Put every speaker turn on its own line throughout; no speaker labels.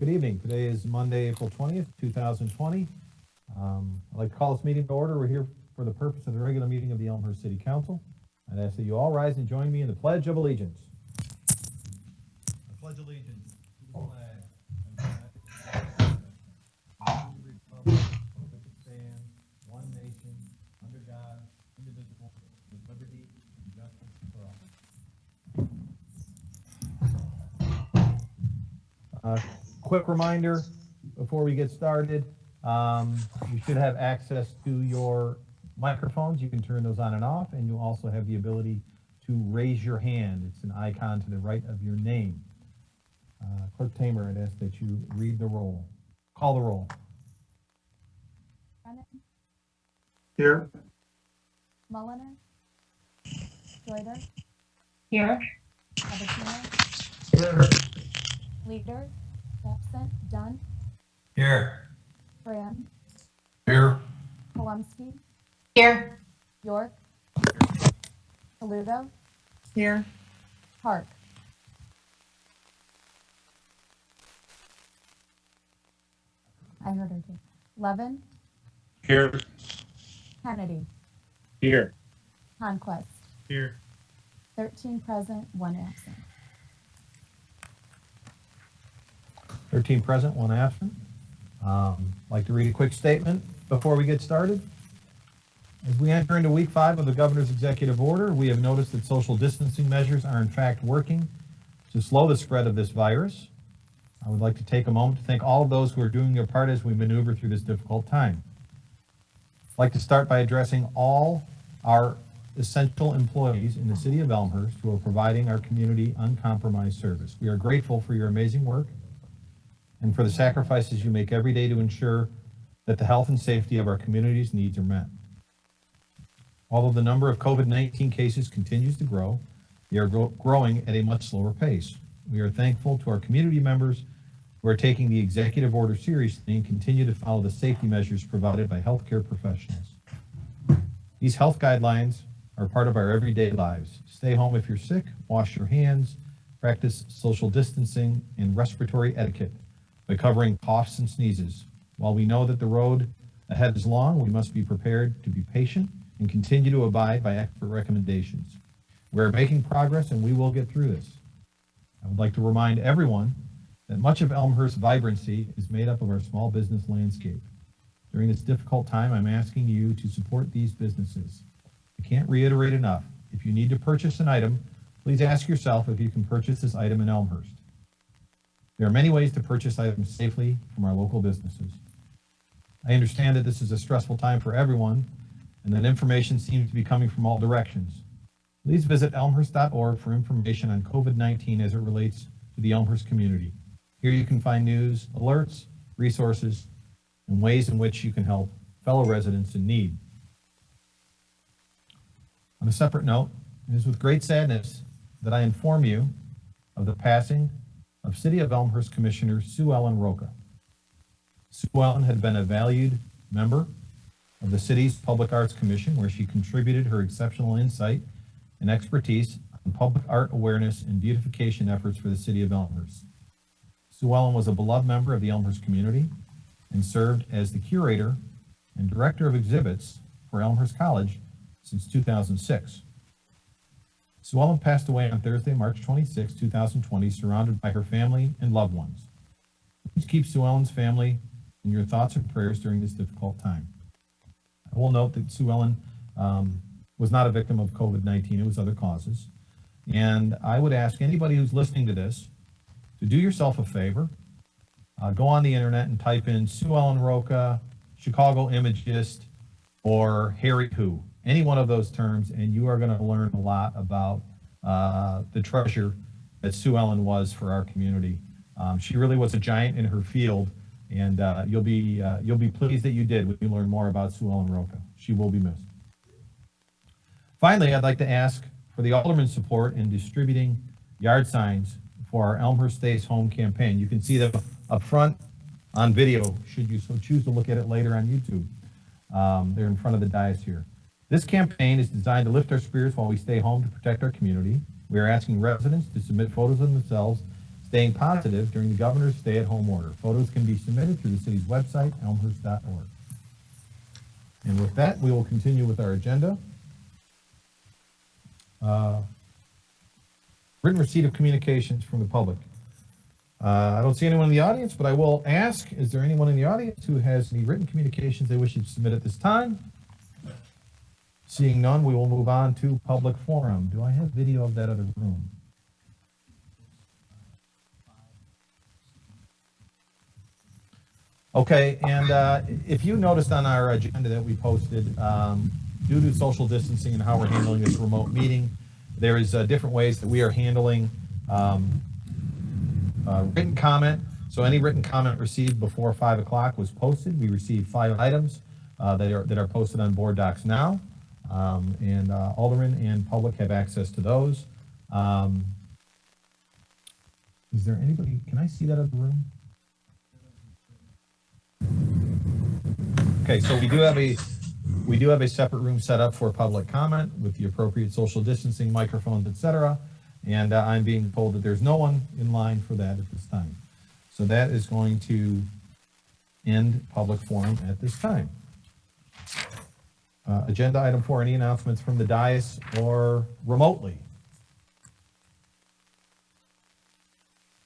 Good evening. Today is Monday, April 20th, 2020. I'd like to call this meeting to order. We're here for the purpose of the regular meeting of the Elmhurst City Council. I'd ask that you all rise and join me in the Pledge of Allegiance. I pledge allegiance to the flag of the United States of America, and to the republic for which it stands, one nation, under God, indivisible, with liberty and justice for all. Quick reminder before we get started, you should have access to your microphones. You can turn those on and off, and you also have the ability to raise your hand. It's an icon to the right of your name. Clerk Tamer, I'd ask that you read the roll. Call the roll.
Brennan,
Here.
Mulliner, Joyder,
Here.
Abatino,
Here.
Leader, absent, Dunn,
Here.
Graham,
Here.
Kolumsky,
Here.
York, Paludo,
Here.
Park. I heard her too. Levin,
Here.
Kennedy,
Here.
Conquest.
Here.
13 present, 1 absent.
13 present, 1 absent. I'd like to read a quick statement before we get started. As we enter into week 5 of the governor's executive order, we have noticed that social distancing measures are in fact working to slow the spread of this virus. I would like to take a moment to thank all of those who are doing their part as we maneuver through this difficult time. I'd like to start by addressing all our essential employees in the city of Elmhurst who are providing our community uncompromised service. We are grateful for your amazing work and for the sacrifices you make every day to ensure that the health and safety of our community's needs are met. Although the number of COVID-19 cases continues to grow, they are growing at a much slower pace. We are thankful to our community members who are taking the executive order seriously and continue to follow the safety measures provided by healthcare professionals. These health guidelines are part of our everyday lives. Stay home if you're sick, wash your hands, practice social distancing and respiratory etiquette by covering coughs and sneezes. While we know that the road ahead is long, we must be prepared to be patient and continue to abide by expert recommendations. We are making progress and we will get through this. I would like to remind everyone that much of Elmhurst's vibrancy is made up of our small business landscape. During this difficult time, I'm asking you to support these businesses. I can't reiterate enough. If you need to purchase an item, please ask yourself if you can purchase this item in Elmhurst. There are many ways to purchase items safely from our local businesses. I understand that this is a stressful time for everyone and that information seems to be coming from all directions. Please visit elmhurst.org for information on COVID-19 as it relates to the Elmhurst community. Here you can find news, alerts, resources, and ways in which you can help fellow residents in need. On a separate note, it is with great sadness that I inform you of the passing of City of Elmhurst Commissioner Sue Ellen Roca. Sue Ellen had been a valued member of the city's Public Arts Commission, where she contributed her exceptional insight and expertise on public art awareness and beautification efforts for the city of Elmhurst. Sue Ellen was a beloved member of the Elmhurst community and served as the curator and director of exhibits for Elmhurst College since 2006. Sue Ellen passed away on Thursday, March 26, 2020, surrounded by her family and loved ones. Please keep Sue Ellen's family in your thoughts and prayers during this difficult time. I will note that Sue Ellen was not a victim of COVID-19. It was other causes. And I would ask anybody who's listening to this to do yourself a favor. Go on the internet and type in Sue Ellen Roca, Chicago Imagist, or Harry Who, any one of those terms, and you are going to learn a lot about the treasure that Sue Ellen was for our community. She really was a giant in her field, and you'll be pleased that you did when you learn more about Sue Ellen Roca. She will be missed. Finally, I'd like to ask for the Alderman's support in distributing yard signs for our Elmhurst Stays Home campaign. You can see them up front on video, should you so choose to look at it later on YouTube. They're in front of the dais here. This campaign is designed to lift our spirits while we stay home to protect our community. We are asking residents to submit photos of themselves staying positive during the governor's stay-at-home order. Photos can be submitted through the city's website, elmhurst.org. And with that, we will continue with our agenda. Written receipt of communications from the public. I don't see anyone in the audience, but I will ask, is there anyone in the audience who has any written communications they wish to submit at this time? Seeing none, we will move on to public forum. Do I have video of that other room? Okay, and if you noticed on our agenda that we posted, due to social distancing and how we're handling this remote meeting, there is different ways that we are handling written comment. So any written comment received before 5 o'clock was posted. We received 5 items that are posted on board docs now, and aldermen and public have access to those. Is there anybody? Can I see that other room? Okay, so we do have a separate room set up for public comment with the appropriate social distancing, microphones, etc. And I'm being told that there's no one in line for that at this time. So that is going to end public forum at this time. Agenda item 4, any announcements from the dais or remotely?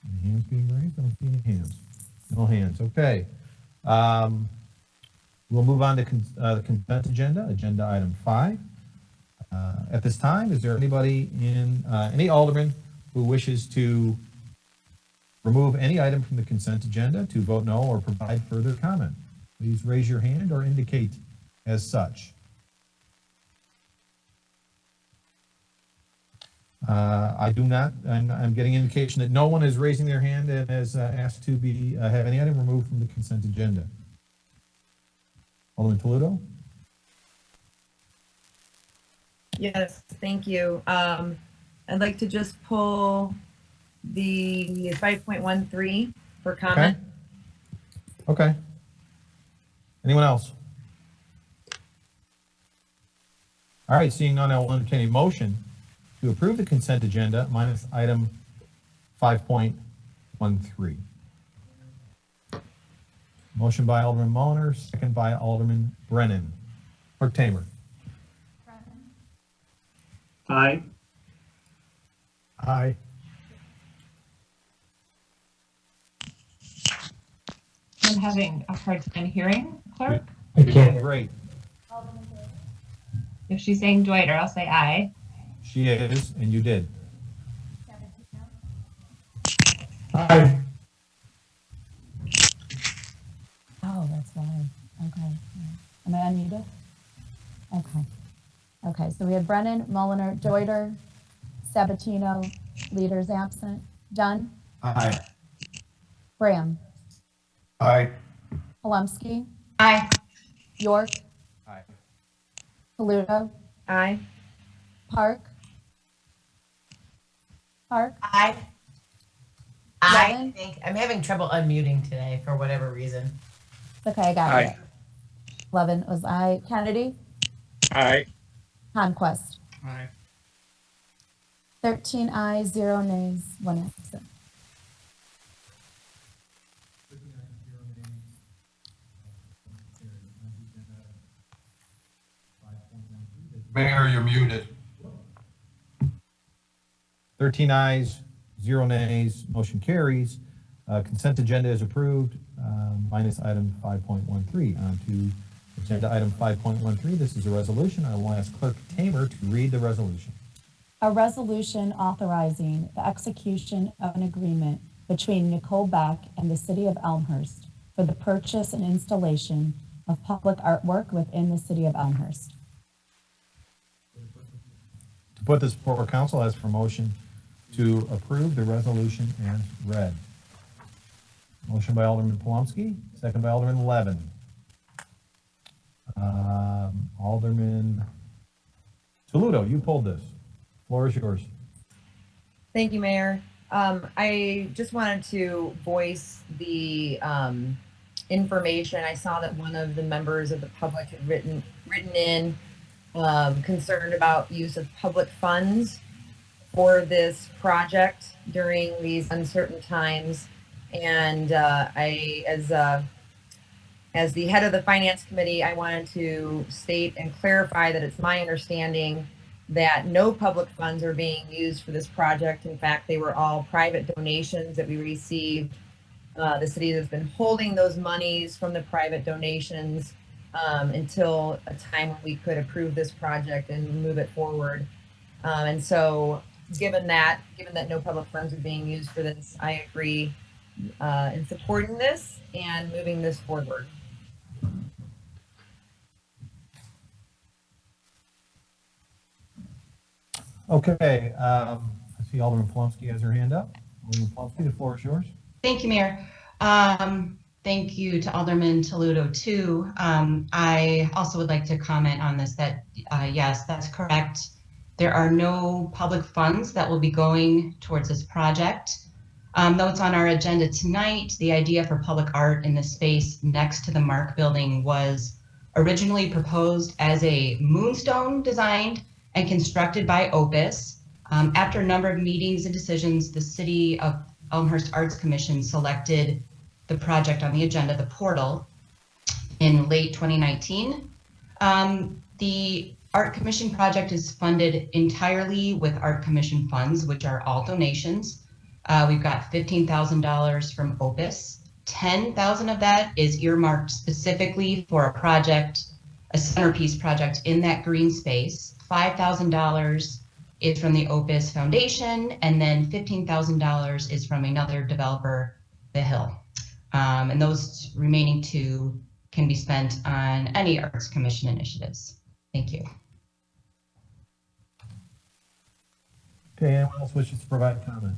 Any hands being raised? I don't see any hands. No hands, okay. We'll move on to the consent agenda, agenda item 5. At this time, is there anybody any alderman who wishes to remove any item from the consent agenda, to vote no or provide further comment? Please raise your hand or indicate as such. I do not. I'm getting indication that no one is raising their hand and has asked to have any item removed from the consent agenda. Alderman Toledo?
Yes, thank you. I'd like to just pull the 5.13 for comment.
Okay. Anyone else? All right, seeing none, I will entertain a motion to approve the consent agenda minus item 5.13. Motion by Alderman Mulliner, second by Alderman Brennan. Clerk Tamer.
Aye.
Aye.
I'm having a hard time hearing, clerk.
Great.
If she's saying Dwight, or I'll say aye.
She is, and you did.
Aye.
Oh, that's why. Okay. Am I unmuted? Okay. Okay, so we had Brennan, Mulliner, Joyder, Sabatino, leaders absent. Dunn,
Aye.
Graham,
Aye.
Palumski,
Aye.
York,
Aye.
Toledo,
Aye.
Park.
I
Levin?
think I'm having trouble unmuting today for whatever reason.
Okay, I got it. 11 was I. Kennedy,
Aye.
Conquest.
Aye.
13 ayes, 0 nays, 1 absent.
Mayor, you're muted.
13 ayes, 0 nays, motion carries. Consent agenda is approved, minus item 5.13. On to agenda item 5.13. This is a resolution. I will ask Clerk Tamer to read the resolution.
A resolution authorizing the execution of an agreement between Nicole Beck and the City of Elmhurst for the purchase and installation of public artwork within the City of Elmhurst.
To put this before council, as for motion to approve the resolution as read. Motion by Alderman Palumski, second by Alderman Levin. Alderman Toledo, you pulled this. Floor is yours.
Thank you, Mayor. I just wanted to voice the information. I saw that one of the members of the public had written in concerned about use of public funds for this project during these uncertain times. And as the head of the finance committee, I wanted to state and clarify that it's my understanding that no public funds are being used for this project. In fact, they were all private donations that we received. The city has been holding those monies from the private donations until a time when we could approve this project and move it forward. And so given that no public funds are being used for this, I agree in supporting this and moving this forward.
Okay, I see Alderman Plumsky has her hand up. Alderman Plumsky, the floor is yours.
Thank you, Mayor. Thank you to Alderman Toledo too. I also would like to comment on this that yes, that's correct. There are no public funds that will be going towards this project. Though it's on our agenda tonight, the idea for public art in the space next to the Mark building was originally proposed as a moonstone designed and constructed by Opus. After a number of meetings and decisions, the City of Elmhurst Arts Commission selected the project on the agenda, the portal, in late 2019. The Art Commission project is funded entirely with Art Commission funds, which are all donations. We've got $15,000 from Opus. 10,000 of that is earmarked specifically for a project, a centerpiece project in that green space. $5,000 is from the Opus Foundation, and then $15,000 is from another developer, The Hill. And those remaining two can be spent on any Arts Commission initiatives. Thank you.
Okay, anyone else wishes to provide comment?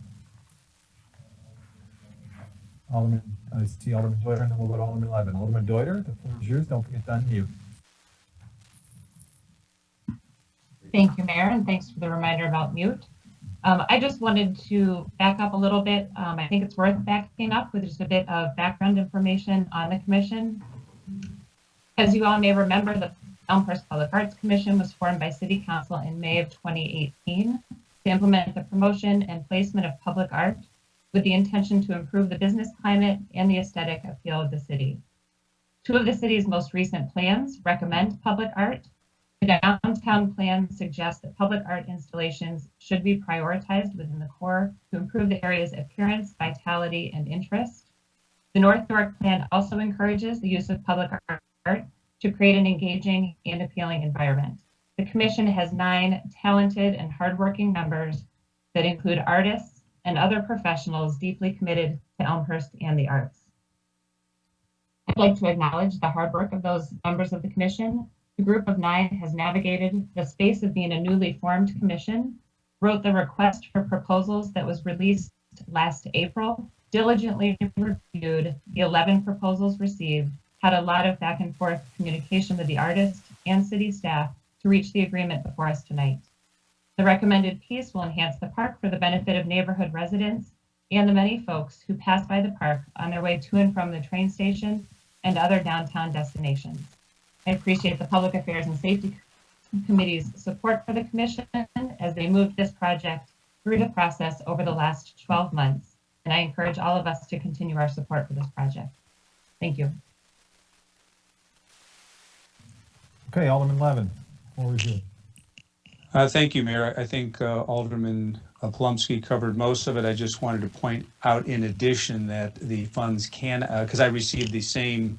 Alderman, I see Alderman Deuter, and then we'll go to Alderman Levin. Alderman Deuter, the floor is yours. Don't forget to unmute.
Thank you, Mayor, and thanks for the reminder about mute. I just wanted to back up a little bit. I think it's worth backing up with just a bit of background information on the commission. As you all may remember, the Elmhurst Public Arts Commission was formed by City Council in May of 2018 to implement the promotion and placement of public art with the intention to improve the business climate and the aesthetic appeal of the city. Two of the city's most recent plans recommend public art. The downtown plan suggests that public art installations should be prioritized within the core to improve the area's appearance, vitality, and interest. The North York plan also encourages the use of public art to create an engaging and appealing environment. The commission has 9 talented and hardworking members that include artists and other professionals deeply committed to Elmhurst and the arts. I'd like to acknowledge the hard work of those members of the commission. The group of 9 has navigated the space of being a newly formed commission, wrote the request for proposals that was released last April, diligently reviewed the 11 proposals received, had a lot of back and forth communication with the artist and city staff to reach the agreement before us tonight. The recommended piece will enhance the park for the benefit of neighborhood residents and the many folks who pass by the park on their way to and from the train station and other downtown destinations. I appreciate the Public Affairs and Safety Committee's support for the commission as they moved this project through the process over the last 12 months, and I encourage all of us to continue our support for this project. Thank you.
Okay, Alderman Levin, floor is yours.
Thank you, Mayor. I think Alderman Plumsky covered most of it. I just wanted to point out in addition that the funds can, because I received the same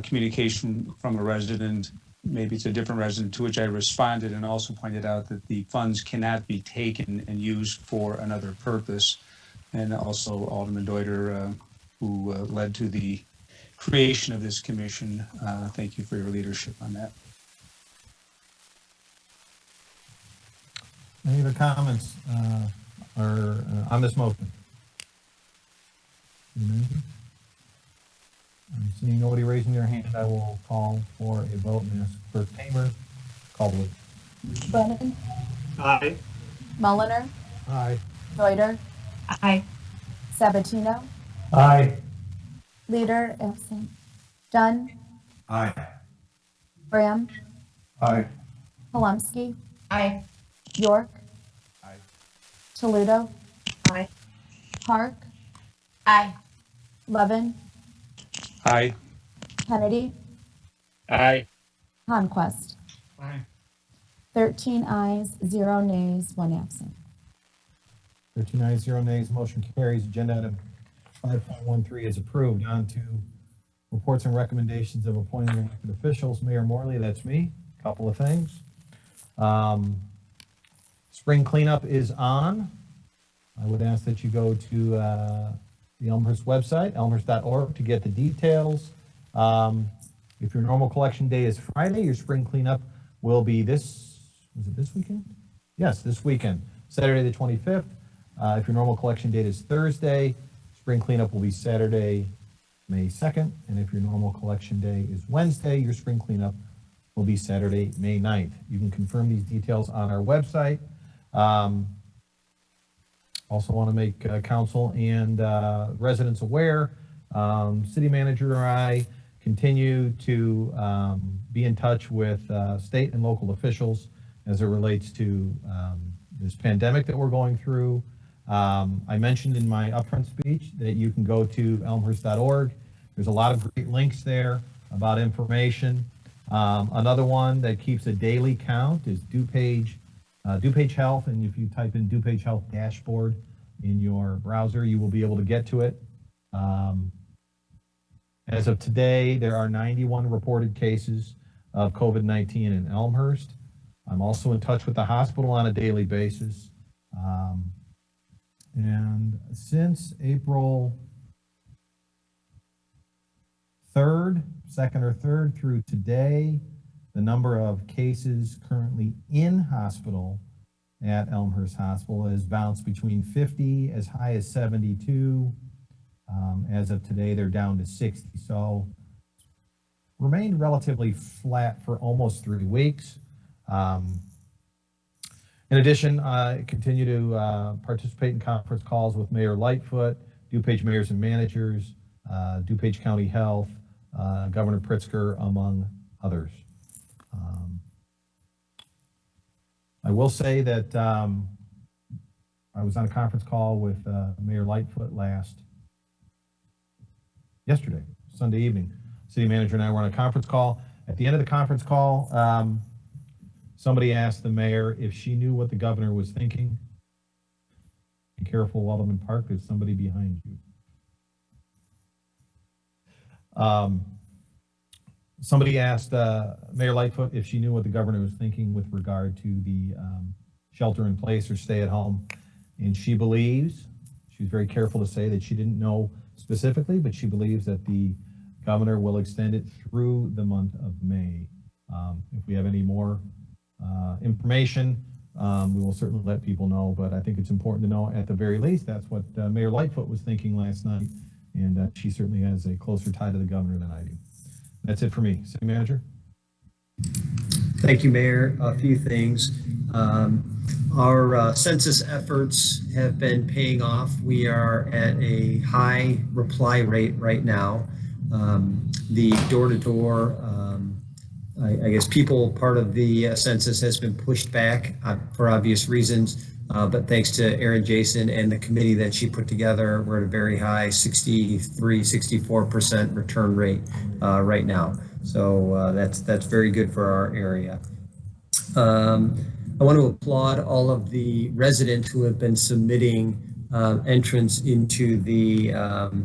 communication from a resident, maybe it's a different resident, to which I responded and also pointed out that the funds cannot be taken and used for another purpose. And also Alderman Deuter, who led to the creation of this commission. Thank you for your leadership on that.
Any other comments on this motion? I'm seeing nobody raising their hand. I will call for a vote and ask for Tamer. Call the vote.
Brennan,
Aye.
Mulliner,
Aye.
Deuter,
Aye.
Sabatino,
Aye.
Leader, absent. Dunn,
Aye.
Graham,
Aye.
Polumsky,
Aye.
York,
Aye.
Toledo,
Aye.
Park,
Aye.
Levin,
Aye.
Kennedy,
Aye.
Conquest.
Aye.
13 ayes, 0 nays, 1 absent.
13 ayes, 0 nays, motion carries. Agenda item 5.13 is approved. On to reports and recommendations of appointing elected officials. Mayor Morley, that's me. Couple of things. Spring cleanup is on. I would ask that you go to the Elmhurst website, elmhurst.org, to get the details. If your normal collection day is Friday, your spring cleanup will be is it this weekend? Yes, this weekend, Saturday the 25th. If your normal collection date is Thursday, spring cleanup will be Saturday, May 2nd. And if your normal collection day is Wednesday, your spring cleanup will be Saturday, May 9th. You can confirm these details on our website. Also want to make council and residents aware, city manager and I continue to be in touch with state and local officials as it relates to this pandemic that we're going through. I mentioned in my upfront speech that you can go to elmhurst.org. There's a lot of great links there about information. Another one that keeps a daily count is DuPage Health, and if you type in DuPage Health dashboard in your browser, you will be able to get to it. As of today, there are 91 reported cases of COVID-19 in Elmhurst. I'm also in touch with the hospital on a daily basis. And since April 3rd, 2nd or 3rd through today, the number of cases currently in hospital at Elmhurst Hospital has bounced between 50 as high as 72. As of today, they're down to 60. So remained relatively flat for almost 3 weeks. In addition, I continue to participate in conference calls with Mayor Lightfoot, DuPage mayors and managers, DuPage County Health, Governor Pritzker, among others. I will say that I was on a conference call with Mayor Lightfoot yesterday, Sunday evening. City manager and I were on a conference call. At the end of the conference call, somebody asked the mayor if she knew what the governor was thinking. Be careful, Alderman Park, there's somebody behind you. Somebody asked Mayor Lightfoot if she knew what the governor was thinking with regard to the shelter in place or stay at home. And she believes, she was very careful to say that she didn't know specifically, but she believes that the governor will extend it through the month of May. If we have any more information, we will certainly let people know, but I think it's important to know at the very least that's what Mayor Lightfoot was thinking last night, and she certainly has a closer tie to the governor than I do. That's it for me. City manager?
Thank you, Mayor. A few things. Our census efforts have been paying off. We are at a high reply rate right now. The door-to-door, I guess people part of the census has been pushed back for obvious reasons, but thanks to Erin Jason and the committee that she put together, we're at a very high 64% return rate right now. So that's very good for our area. I want to applaud all of the residents who have been submitting entrance into the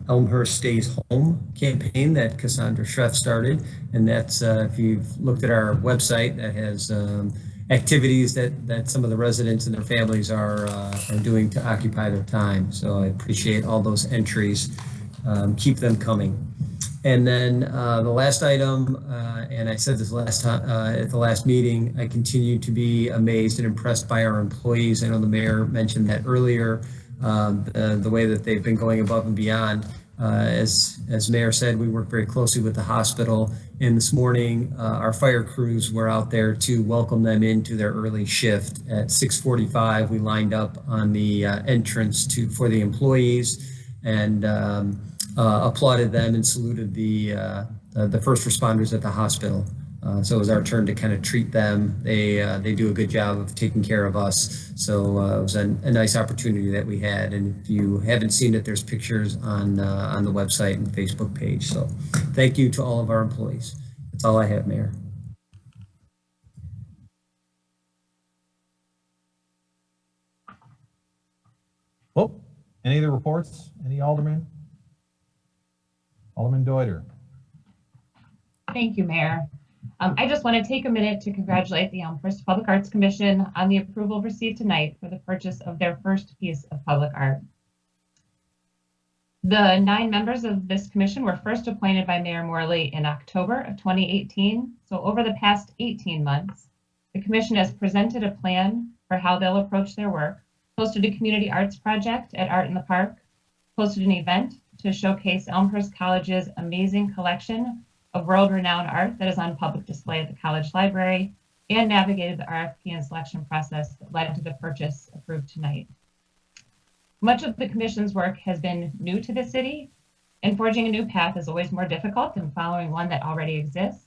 Elmhurst Stays Home campaign that Cassandra Schreff started. And that's, if you've looked at our website, that has activities that some of the residents and their families are doing to occupy their time. So I appreciate all those entries. Keep them coming. And then the last item, and I said this last time at the last meeting, I continue to be amazed and impressed by our employees. I know the mayor mentioned that earlier, the way that they've been going above and beyond. As Mayor said, we work very closely with the hospital. And this morning, our fire crews were out there to welcome them into their early shift. At 6:45, we lined up on the entrance for the employees and applauded them and saluted the first responders at the hospital. So it was our turn to kind of treat them. They do a good job of taking care of us. So it was a nice opportunity that we had. And if you haven't seen it, there's pictures on the website and Facebook page. So thank you to all of our employees. That's all I have, Mayor.
Oh, any other reports? Any aldermen? Alderman Deuter.
Thank you, Mayor. I just want to take a minute to congratulate the Elmhurst Public Arts Commission on the approval received tonight for the purchase of their first piece of public art. The 9 members of this commission were first appointed by Mayor Morley in October of 2018. So over the past 18 months, the commission has presented a plan for how they'll approach their work, hosted a community arts project at Art in the Park, hosted an event to showcase Elmhurst College's amazing collection of world-renowned art that is on public display at the college library, and navigated the RFP and selection process that led to the purchase approved tonight. Much of the commission's work has been new to the city, and forging a new path is always more difficult than following one that already exists.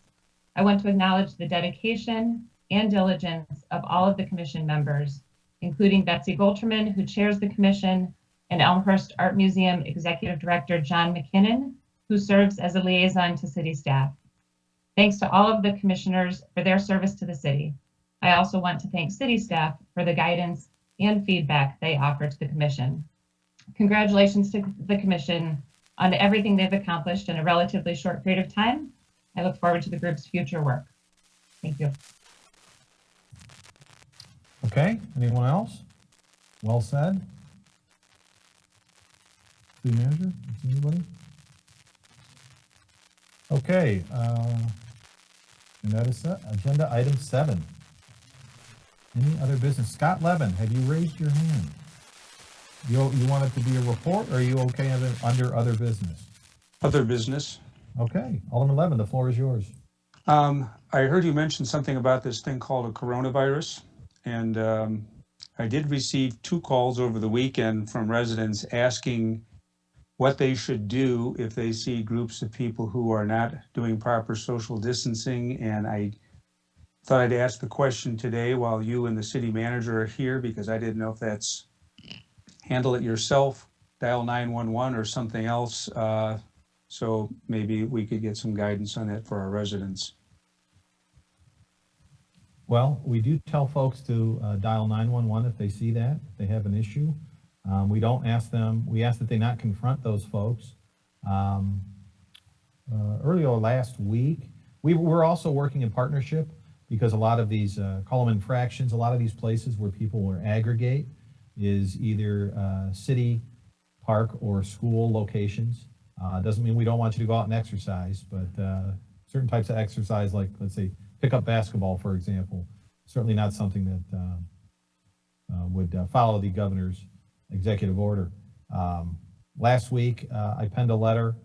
I want to acknowledge the dedication and diligence of all of the commission members, including Betsy Golterman, who chairs the commission, and Elmhurst Art Museum Executive Director John McKinnon, who serves as a liaison to city staff. Thanks to all of the commissioners for their service to the city. I also want to thank city staff for the guidance and feedback they offer to the commission. Congratulations to the commission on everything they've accomplished in a relatively short period of time. I look forward to the group's future work. Thank you.
Okay, anyone else? Well said. City manager, anybody? Okay, and that is agenda item 7. Any other business? Scott Levin, have you raised your hand? You want it to be a report, or are you okay under other business?
Other business.
Okay, Alderman Levin, the floor is yours.
I heard you mention something about this thing called a coronavirus, and I did receive 2 calls over the weekend from residents asking what they should do if they see groups of people who are not doing proper social distancing. And I thought I'd ask the question today while you and the city manager are here, because I didn't know if that's handle it yourself, dial 911 or something else. So maybe we could get some guidance on that for our residents.
Well, we do tell folks to dial 911 if they see that, if they have an issue. We don't ask them, we ask that they not confront those folks. Earlier last week, we're also working in partnership, because a lot of these, call them infractions, a lot of these places where people will aggregate is either city, park, or school locations. Doesn't mean we don't want you to go out and exercise, but certain types of exercise, like let's say pick up basketball, for example, certainly not something that would follow the governor's executive order. Last week, I penned a letter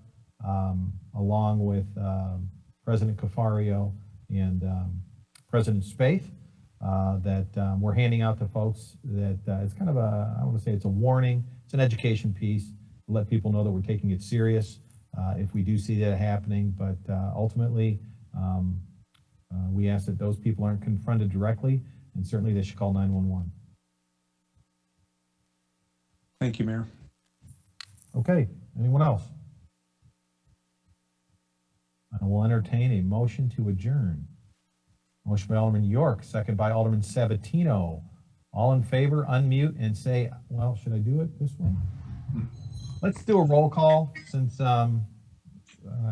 along with President Cafario and President Spaeth that we're handing out to folks that it's kind of I want to say it's a warning, it's an education piece to let people know that we're taking it serious if we do see that happening. But ultimately, we ask that those people aren't confronted directly, and certainly they should call 911.
Thank you, Mayor.
Okay, anyone else? I will entertain a motion to adjourn. Motion by Alderman York, second by Alderman Sabatino. All in favor, unmute and say, well, should I do it this way? Let's do a roll call since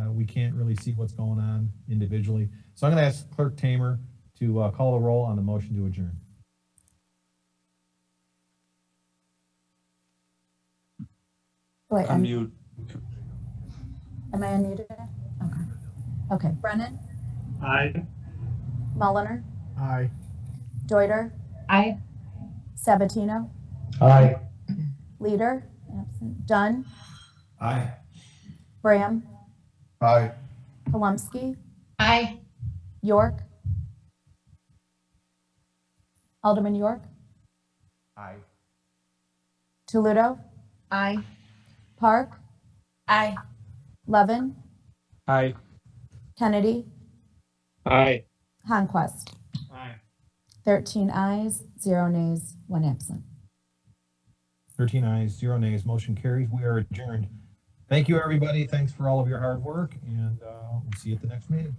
we can't really see what's going on individually. So I'm going to ask Clerk Tamer to call the roll on the motion to adjourn.
Wait,
Unmute.
am I unmuted? Okay. Okay. Brennan,
Aye.
Mulliner,
Aye.
Deuter,
Aye.
Sabatino,
Aye.
Leader, absent, Dunn,
Aye.
Bram,
Aye.
Polumsky,
Aye.
York, Alderman York,
Aye.
Toludo,
Aye.
Park,
Aye.
Levin,
Aye.
Kennedy,
Aye.
Conquest.
Aye.
13 ayes, 0 nays, 1 absent.
13 ayes, 0 nays, motion carries. We are adjourned. Thank you, everybody. Thanks for all of your hard work, and we'll see you at the next meeting.